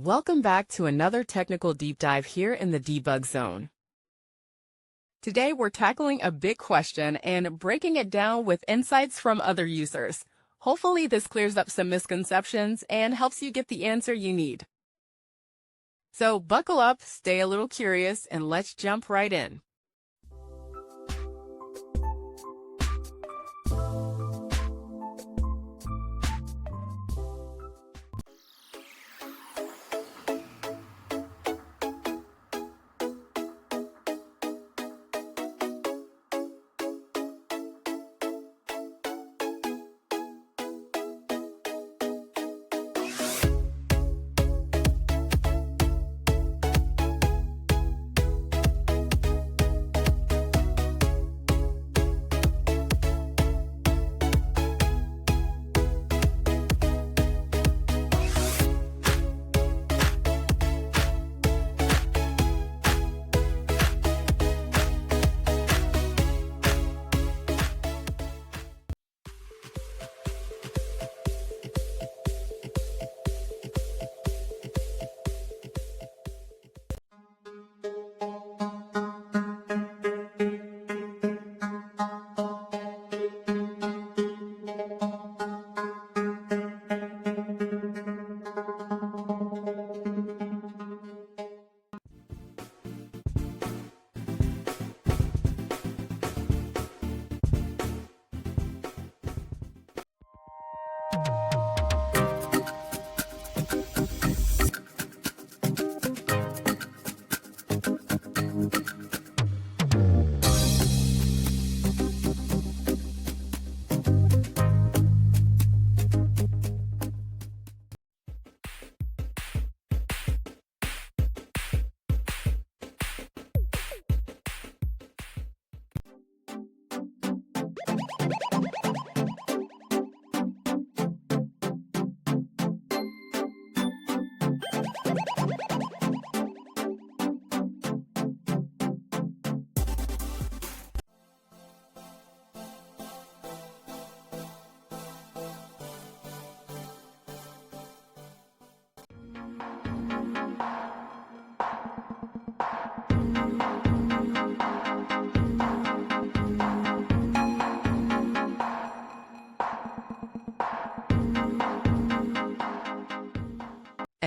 Welcome back to another technical deep dive here in the debug zone. Today we're tackling a big question and breaking it down with insights from other users. Hopefully this clears up some misconceptions and helps you get the answer you need. So buckle up, stay a little curious, and let's jump right in.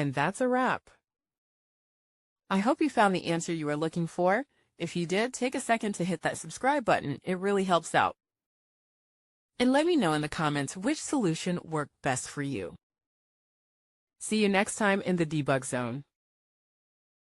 And that's a wrap. I hope you found the answer you were looking for. If you did, take a second to hit that subscribe button. It really helps out. And let me know in the comments which solution worked best for you. See you next time in the debug zone.